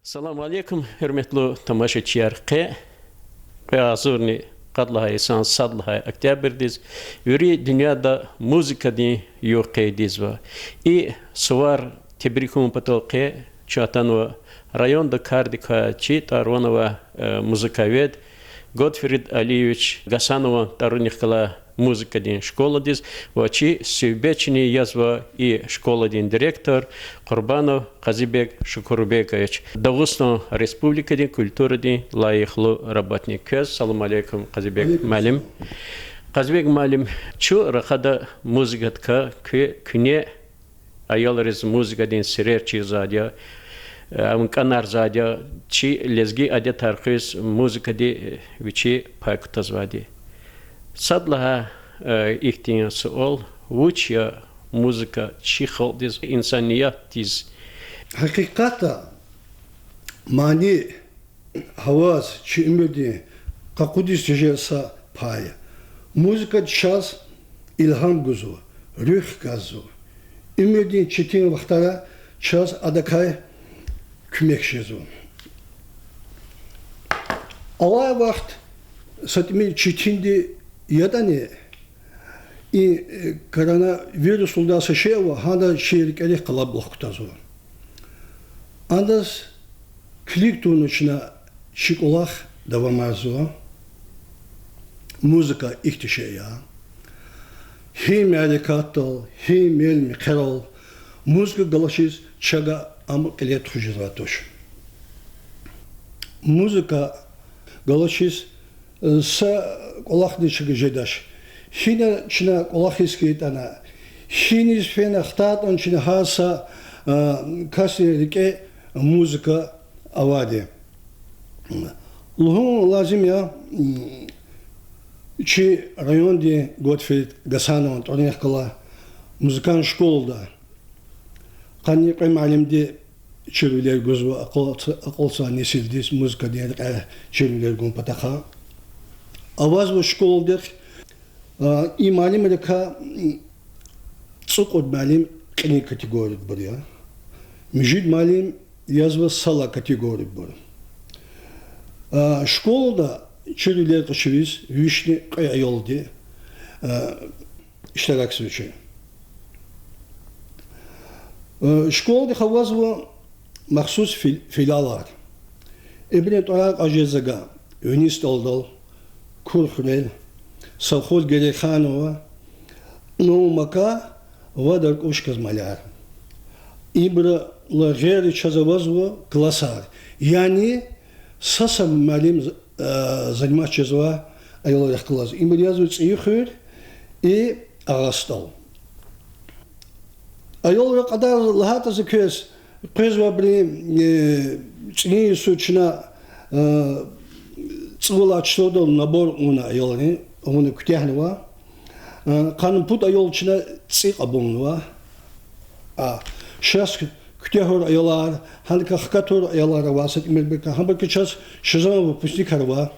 Assalamu alaikum, hürmetli tamaşaçılar. Azurni qadlahay san sadlahay oktyabrdiz. Yuri dünyada muzika di yok ediz va. I suvar tebrikum patolqe çatanwa rayonda kardika çi tarvanova muzikaved Готфрид Алиевич Гасанова Таруникала музыка дин школа диз, вачи сюбечни язва и школа дин директор Курбанов Казибек Шукурбекович. Дагыстан республика дин культура дин лайыхлы работник көз. Салам алейкум Казибек Малим. Казибек Малим, чу рахада музыкатка күне аяларыз музыка дин сирер чизадя. Канар задя, чи лезги аде тархис музыка ди вичи пайкутазвади. Садлаха ихтин суол, вучья музыка чи холдиз инсаният диз. Hakikata mani havas чи имеди какудис жеса пая. Музыка час илхам гузу, рюх газу. Имеди читин вахтара час адакай Kümekşiz o. Alay vaxt satimi çitindi ya da ne? Koronavirüs oldası şey var. Handa şehirlik elek kalabalıkta o. Andas klik tuğun içine şikolak devamaz o. Müzika ihtişe ya. Hem edekattal, hem elmi keral. Müzika galaşız çaga Ama elet hujizatosh. Muzika galashis sa kolakhnishige jedash. Hina china kolakhiskitana. Hinis fena khtat on china hasa kasirike muzika avadi. Luhun lazim ya чи районде Готфрид Гасанова Торнехкала музыкан школда. Qani qeymalimde çevreler gözü akılsa nesildis müzik diye çevreler gün pataha. Avaz ve şkolder imalim elka tsukod malim qini kategorik bur ya. Müjid malim yaz ve sala kategorik bur. Şkolda çevreler qışviz vişni qayoldi. İştirak süçü. Школды хавазва махсус филалар. Ибн Тарак Ажезага, Юнист Олдал, Курхрел, Савхуд Гереханова, Мака, Вадар Кушказмаляр. Ибра Лагери Чазавазва классар. Яни сасам малим занимать чазва айларах класс. Им рязуется ихыр и агастал. Ayol kadar lahatası köz var bir çiğ suçuna çığıl açtırdı nabor ona ayolunu onu kütahne var kanun put ayol içine çiğ abun var şas kütahor ayollar halka hakator ayollar vasıt melbeka hamburg ças şizan bu pusnikar var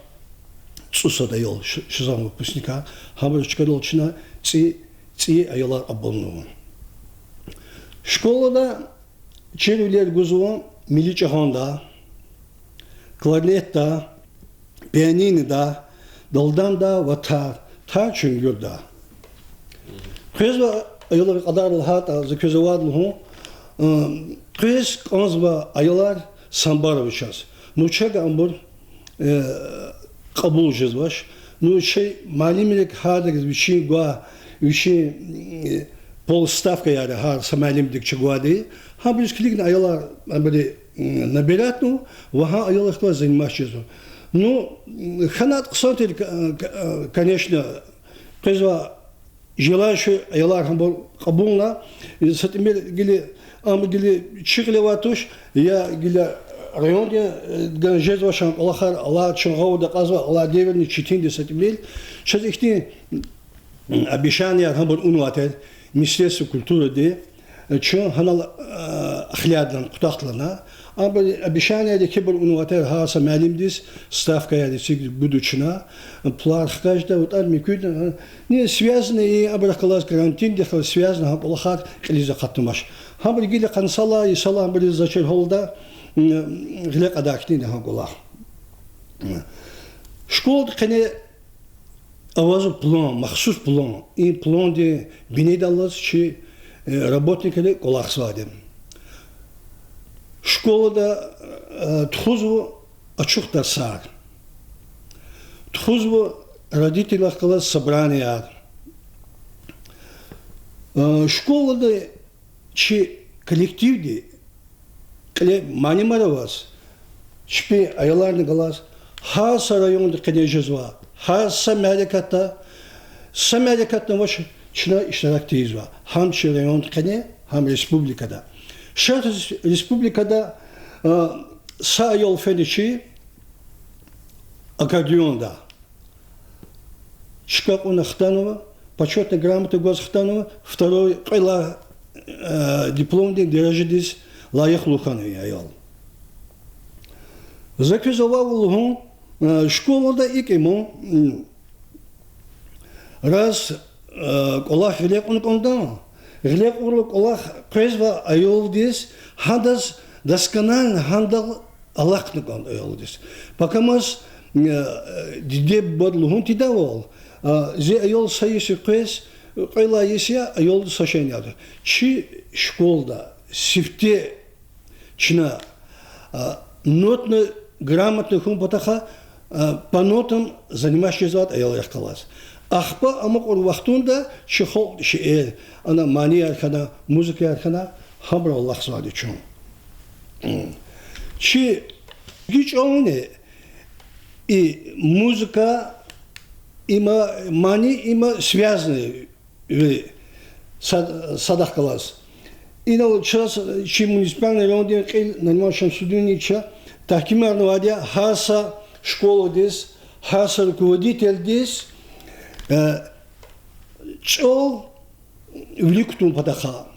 susada yol şizan bu pusnika hamburg çıkarol içine çiğ ayollar abun var. Şkolada çevreler güzü milli cihanda, klarnetta, pianinoda, daldanda ve tar çüngürda. Kızva ayollar kadar lahata zeközü vadlı kız kanzva ayollar sambaroviças. Nuçaga ambur kabul jezvaş. Nu şey malimlik hadak bir şey gua bir şey полставка яра хар самалимдик чугвади хабрис кликна аяла амбери набиратну ваха аяла хто занимающийся ну ханат ксотер конечно кызва желающий аяла хамбол кабулна сатимер гили амгили чиглеватуш я гиля районе ганжезвашан алахар ала чугавда казва ала деверни читинди сатимел сейчас ихти обещания хамбол унватер Министерство культуры де, что ханал ахлядан кутахтлана, а обещание де кебер унуватер хаса малимдис ставка я десиг будучина, плар каждый вот армии куда не связаны и абракалас карантин де связаны хам полахар клиза хатумаш. Хам гиля кансала и сала были зачер холда غلق أداكتين ده قلاه شكول كني أوازو بلان مخصوص بلان إن بلان دي بنيد الله شيء работник اللي قلاه سوادم شكول ده تخوزو أشوف درسار تخوزو родители класс собрания школа да чи коллективде кле манимара вас шпи аяларны класс хаса районда кенежезва хаса самарикатна ваш чина иштирактизва хам чи районда кене хам республикада шат республикада са аял феничи аккордеонда Шкакуна Хтанова, почетная грамота Госхтанова, второй qayla дипломден дережедис лайық луханы аял. Заквизовал лухун школада икему раз колах гилек унконда гилек урлук колах презва аял дис хадас досконально хандал Аллахны кон аял дис. Пока мас диде бодлухун тидавал зе ayol sayısı kız, qayla yesiya ayol saşen yadı. Çi şkolda sifte çina notno грамотно хум потаха по нотам занимающийся ayol yakалас. Ахпа амак ор вақтунда шихол шиэр ана мани архана музыка архана хабра Аллах свади чун. Çi гич оне и музыка има мани има связаны садах класс. И на час чи муниципальный район кел на нашем суденича такимарно вадя хаса школа дис хаса руководитель дис чол вликтун патаха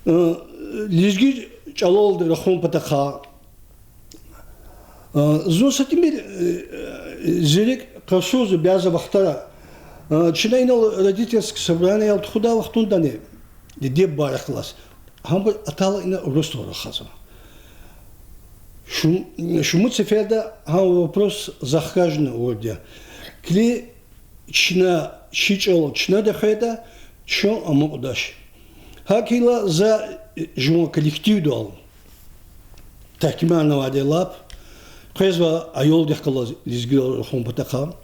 лизги чалол рахун патаха зусатимир зелек Кашузу бяза вахтара. Чинайнал родительское собрание ал тхуда вахтунда не. Диде барахлас. Хамб атала ина ростора хаза. Шумут сефеда хам вопрос захажный ордя. Кли чина шичал чина дахеда чо амудаш. Хакила за жума коллектив дал. Такимана ваделап. Кызва айол дехкалас лизгил хом патаха.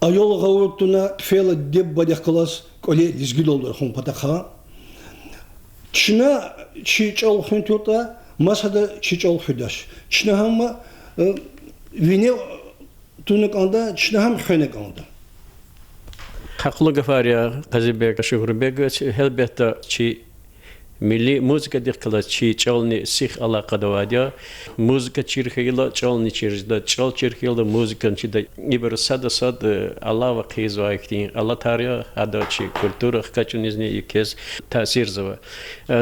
Айол гауртуна фела дебба дехкалас коле лизгил хом патаха. Чина чичал хунтута масада чичал худаш. Чина хамма вине тунук анда чина хам хенек анда. Haklı gafarya Kazibek Şuhrbek elbette ki milli müzika dikkat çi çalni sih alakada vadya müzika çirkeyla çalni çirjda çal çirkeyla müzikan çi da iber sada sad Allah ve qiz ve iktin Allah tarihi hada çi kültüra kaçun izni ikez tasir zava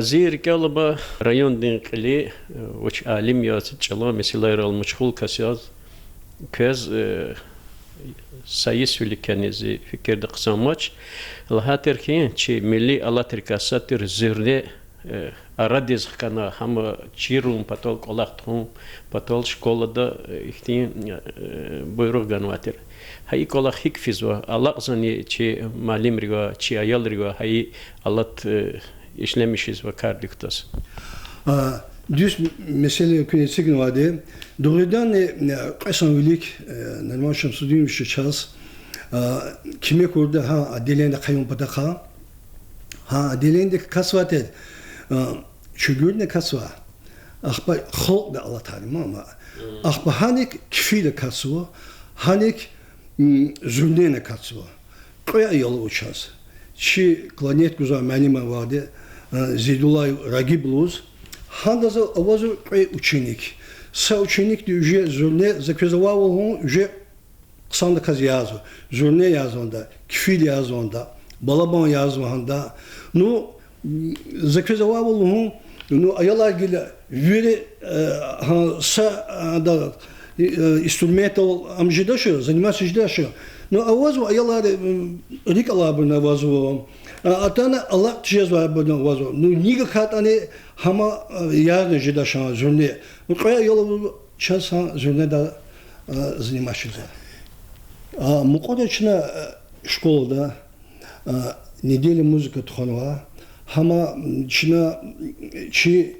zir kalba rayon dinkli uç alim ya çalo mesela olmuş hul kasyaz kez sayıs ülkenizi fikirde kısamaç Allah terkin çi milli Allah terkasatır zirde Aradez kana ham çirum patol kolaktum patol şkolada ihtin buyruk ganvatir. Hay kolak hikfiz ve Allah zani çi malim riga çi ayal riga hay Allah işlemişiz ve kardiktas. Düz mesele künetsigin vade. Doğrudan kasan ülik normal şamsudiyum şu çaz. Kime kurda ha adelende kayın pataka. Ha adelende kasvatet. Şugürne kasva. Ahba xalq da Allah talim ama. Ahba hanik kifile kasva. Hanik zümdene kasva. Koya yolu uçaz. Çi planet güzel menime vade. Zidulay Ragibluz. Хандаза авазу кай ученик. Са ученик ди уже зурне закрезавал он уже ксанда каз язу. Зурне язонда, кифил язонда, балабан язонда. Ну закрезавал он ну аялар гиле вери са да инструментал амжидашо, заниматься ждашо. Ну авазу аялар рикалабна авазу Atana Allah tişez var bunu vazo. Nu niga kat ani hama yarın jeda şan zürne. Koya yolu çasan zürne da занимаешься. Мукодочна школада неделя музыка туханова. Хама чина чи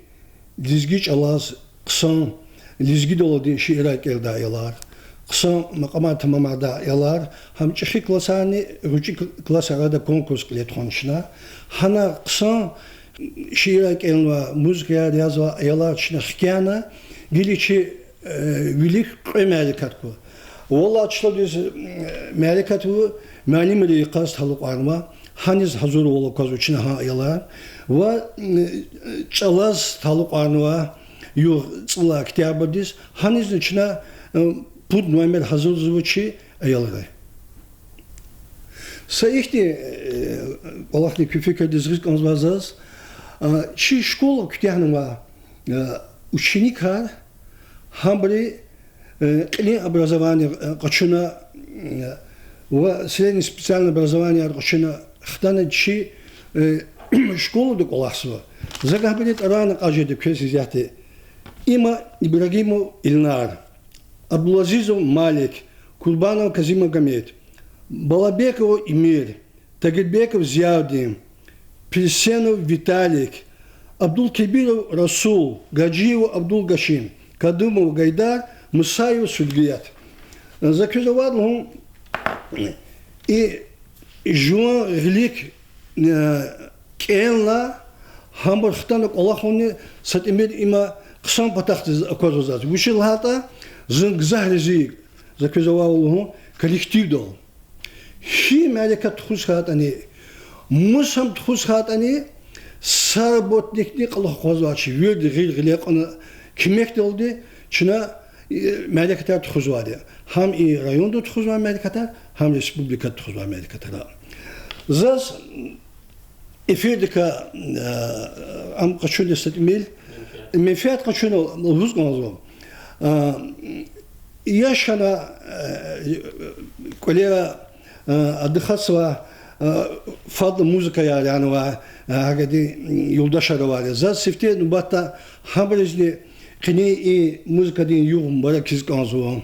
лизгич алаз кысан лизги долоди шиирак элда ялар. Кысан макама тамамада ялар. Хам чихи классани ручи классарада конкурс клет хоншна. Хана кысан шиирак элва музыка язва ялар чина хикяна гиличи велик меликатку. Вalla açıldığı melikatı müəllimlə iqaz talıq arma haniz hazır ola qaz üçün ha yalar və çalaz talıq arma yox çıla oktyabrdis haniz içinə bud müəmmel hazır zvuçi yalar. Sayıqdi Allah'lı küfük dizrik anzvazaz çi şkola kütyanıma ученикар Хамбри или образование качуна в среднее специальное образование качуна хтана чи школу до коласва. Загабилит рано каждый квесизяти. Има Ибрагиму Ильнар, Абдулазизов Малик, Курбанов Казима Гамед, Балабеков Имир, Тагирбеков Зиавдин, Пельсенов Виталик, Абдул Кибиров Расул, Гаджиев Абдул Гашим, Кадымов Гайдар, Мусаев Судгият. Закюзовал и Жуан Глик Кенла Хамбархтан Аллахони Сатимир има Ксан Патахты Козозат. Вышел хата Зангзахризи закюзовал коллектив дол. Хи Маликат Хусхатани Мусам Хусхатани Сарботникни Аллах Козовачи Вирди Гилгилек Kimmek de oldu? Çin'e meleketler tuğuz var ya. Hem rayonda tuğuz var meleketler, hem Respublika tuğuz var meleketler. Zaz eferdika am kaçın destekmel, menfaat kaçın huz kanalım. Yaşana kolera adıxasva fazla müzik yani var. Hagadi yoldaşları var ya. Zaz sifte nubatta haberizli Кни и музыка дин югом баракиз канзуан.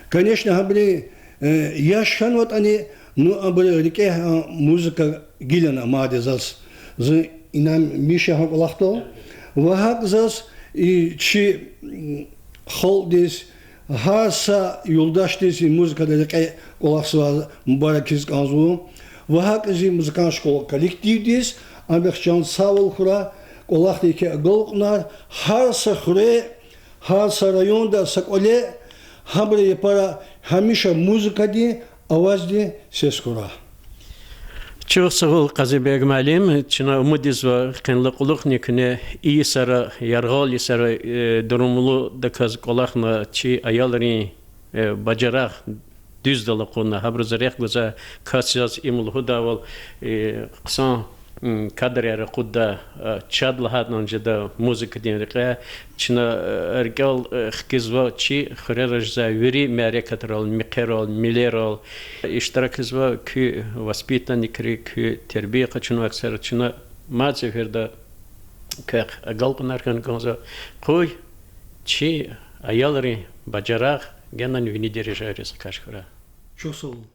Конечно, хабли яшхан вот они, ну абли реке музыка гилена мадезас. За инам Миша хаклахто. Вахак зас и чи холдис хаса юлдаш дис музыка реке колахсва баракиз канзуан. Вахак зи музыкан школа коллектив дис амбехчан савол хура Колахтики голкнар, харса хре, харса районда саколе, хабре пара хамиша музыка ди, авазди сескура. Çok sağ ol Qazibek müəllim. Çina umuduz var qınlıqlıq nikine iyi sara yarğal sara durumlu da kaz qolaqna çi ayalari bacaraq düz dalaqona habrzarıq goza kasiyas imul hudaval qsan kadrere kudda çadlı hadnan jeda müzik dinrike çina ergal xkizva çi xrerajza veri merekatral miqeral mileral iştirakizva ki воспитанникри ki terbiye kaçın aksar çina mazferda kaq galqnarkan konza qoy çi ayalari bajaraq genan vini derejayres kaşkura. Çok sağ olun.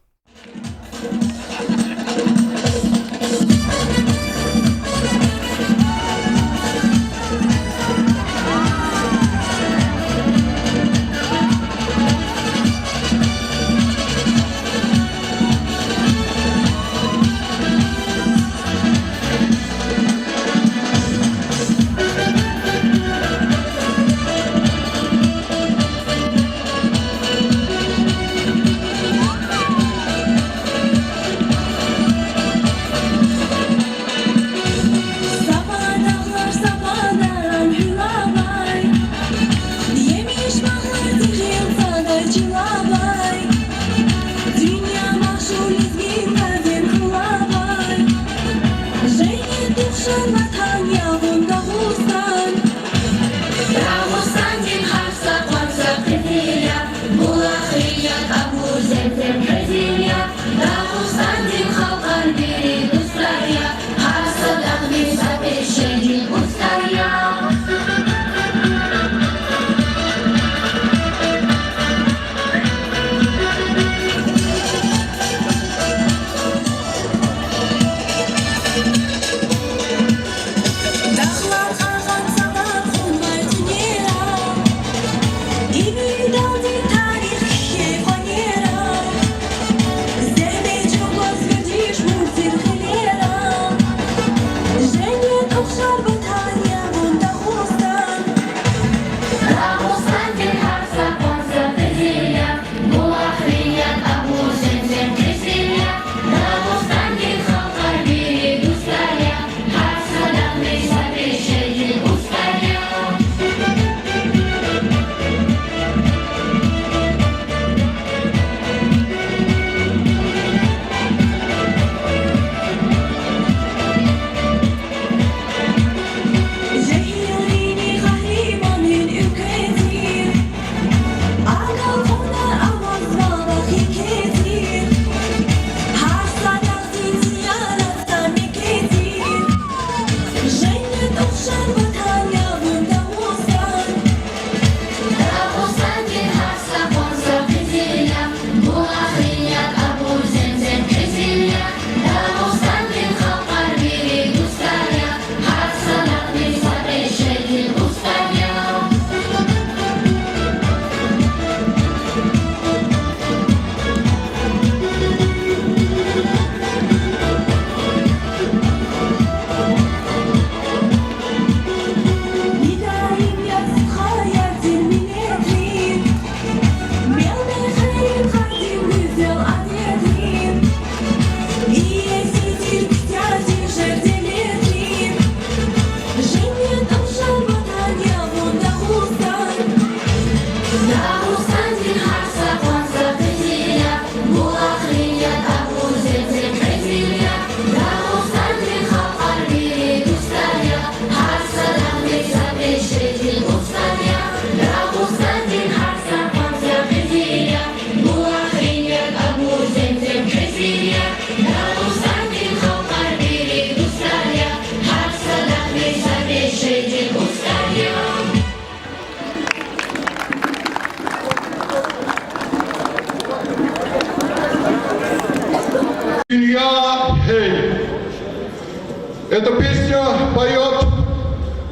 Эту песню поет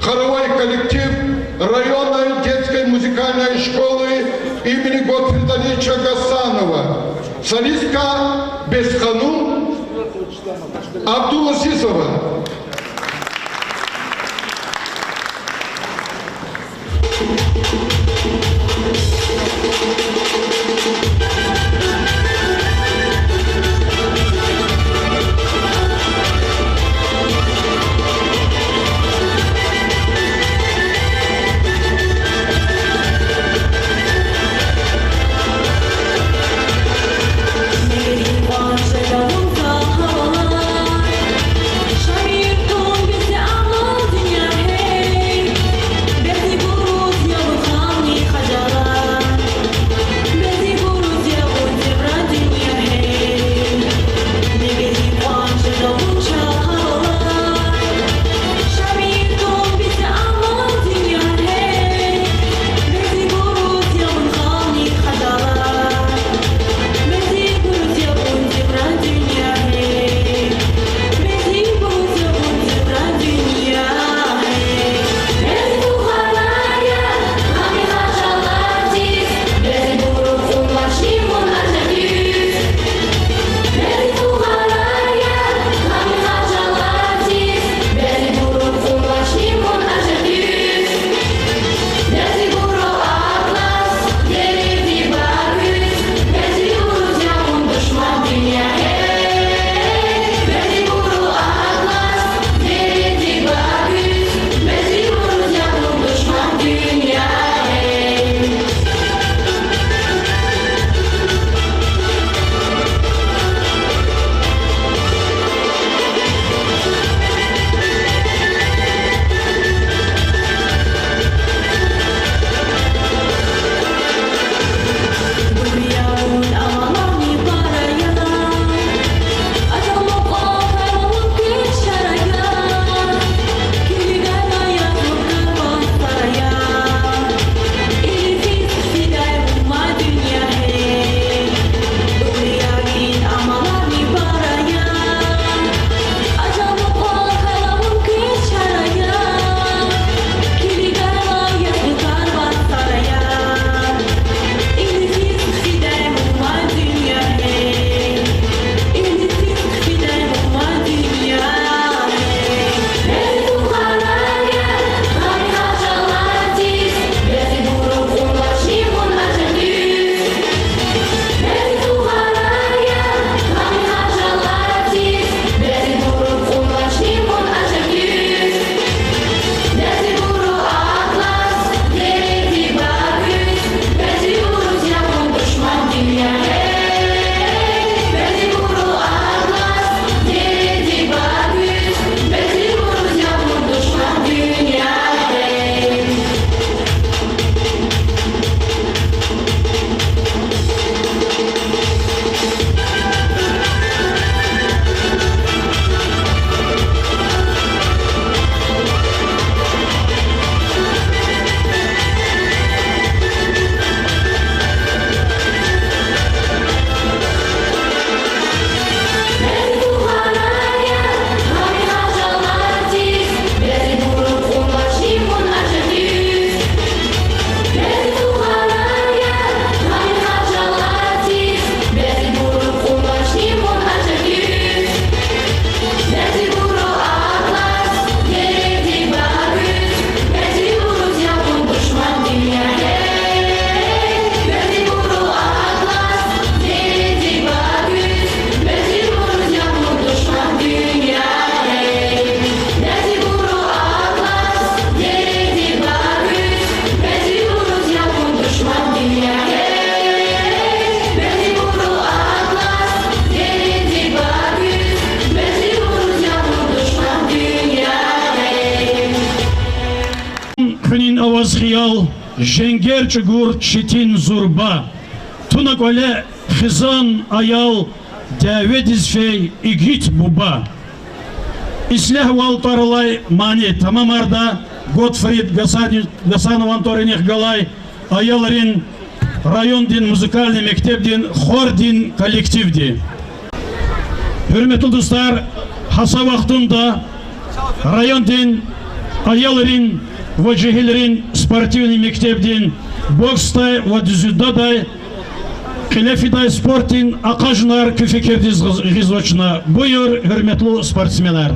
хоровой коллектив районной детской музыкальной школы имени Готфрида Ильича Гасанова. Солистка Бесханум Абдулазизова. Авазхиял, Женгер Чугур Читин Зурба, Тунаколе Хизан Аял, Дяведизфей Игит Буба. Ислях Валтарлай Мани Тамамарда, Готфрид Гасанов Анторинех Галай, Аяларин райондин музыкальный мектептин хордин коллективди. Hürmetli dostlar, hasa vaxtında rayondin ayalların ve cehillerin sportivni mektebdin boksta ve düzüda da Kelefiday sportin akajnar küfekerdiz gizloçna. Buyur hürmetli sportsmenler.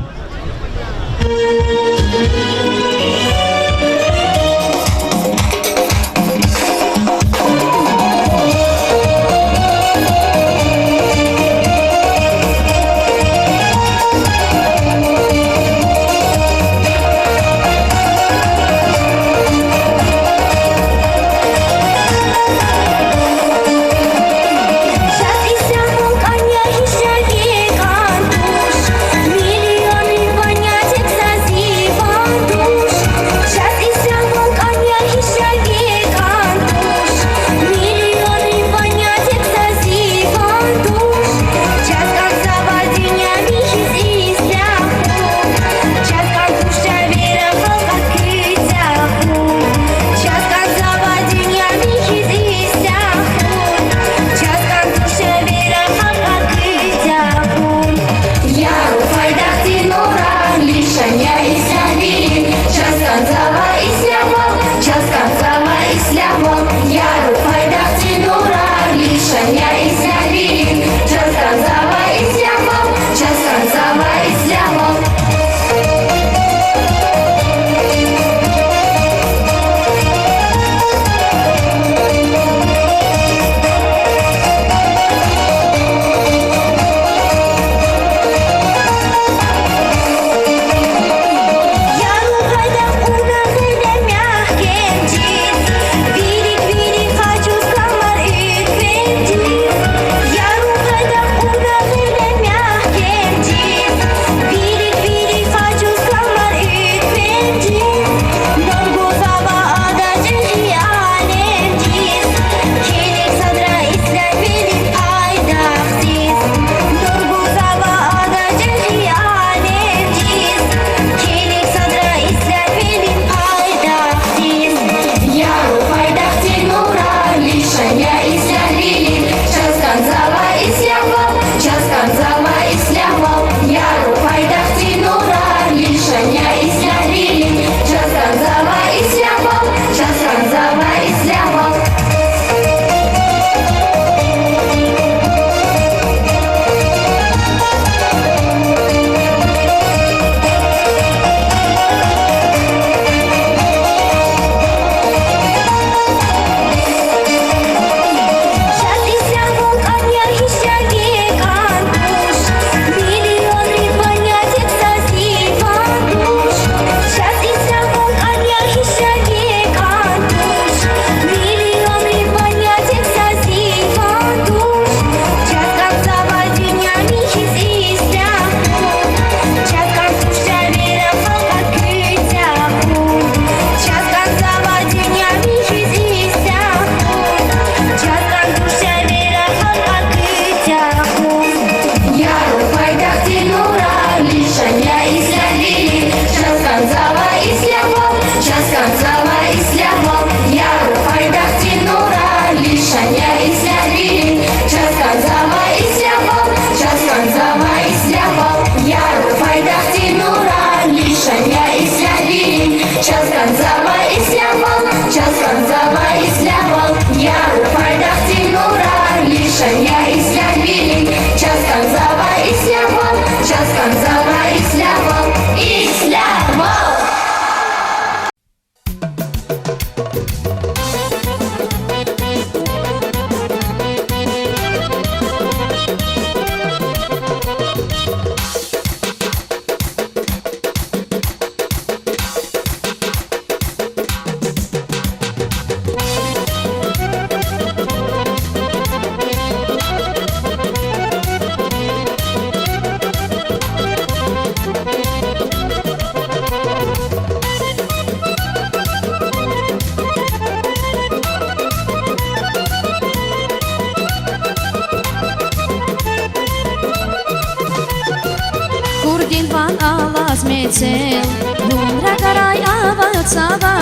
Cel, lumea care-ai avațava,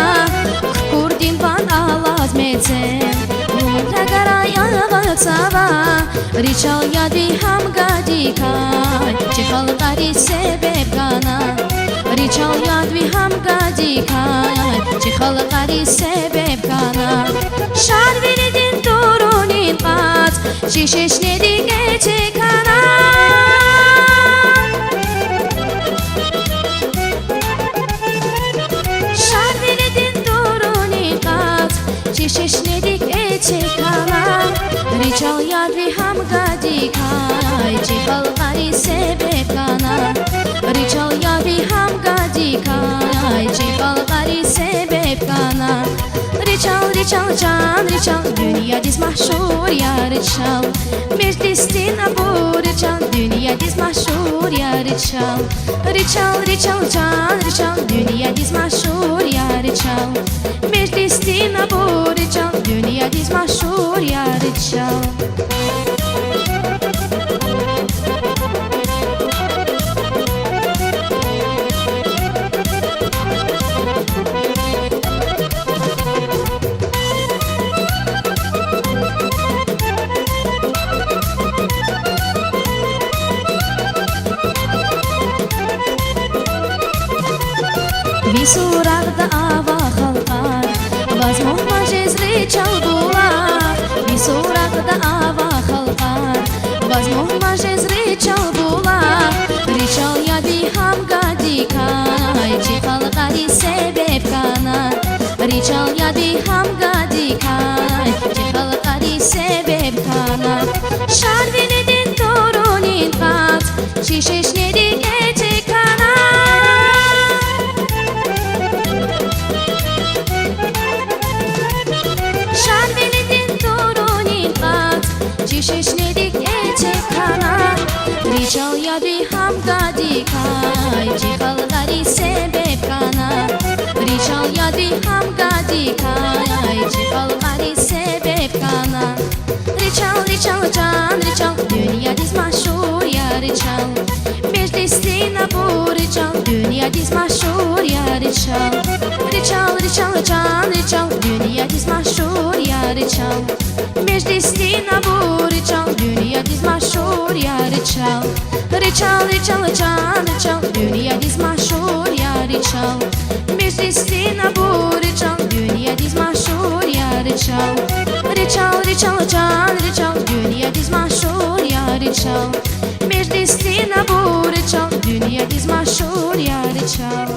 Curdin van alas mețel, lumea care-ai avațava, Richal yadi ham gadikai, Ce haltari sebep gana, ریچال یادوی هم گادی کن چی خلقاری سبب کن شار ویردین دورونین قات چی شش ندیگه چه کنن شار ویردین دورونین قات چی شش ندیگه چه کنن ریچال یادوی هم گادی کن چی خلقاری سبب کن ریچال یادوی هم گادی کن چی خلقاری سبب کن ریچال ریچال جان ریچال dünya diz mahşur ya ریچال meclisin bu ریچال dünya diz mahşur ya ریچال ریچال ریچال جان ریچال dünya diz mahşur ya ریچال meclisin bu ریچال dünya diz mahşur ya ریچال Bir surakda ava halkar Baz muhmacez riçal bular Bir surakda ava halkar Baz muhmacez riçal bular Riçal yadi ham gadi kay Çi halkari sebep kana Riçal yadi ham gadi kay Çi halkari sebep kana Şarvinedin torunin kat Çi şeşnedik ete kana şişnedik ete kana Riçal yadvi ham gadi kay Çi halqari sebep kana Riçal yadvi ham gadi kay Çi halqari sebep kana Riçal riçal can riçal dünya diz mahşur ya riçal meclisin bu riçal dünya diz mahşur ya riçal Riçal riçal can riçal dünya diz mahşur ya riçal meclisin bu riçal dünya diz mahşur ya riçal Riçal riçal can riçal dünya diz mahşur ya riçal meclisin bu riçal dünya diz mahşur ya riçal Riçal riçal can riçal dünya diz mahşur ya riçal meclisin bu riçal dünya diz mahşur ya riçal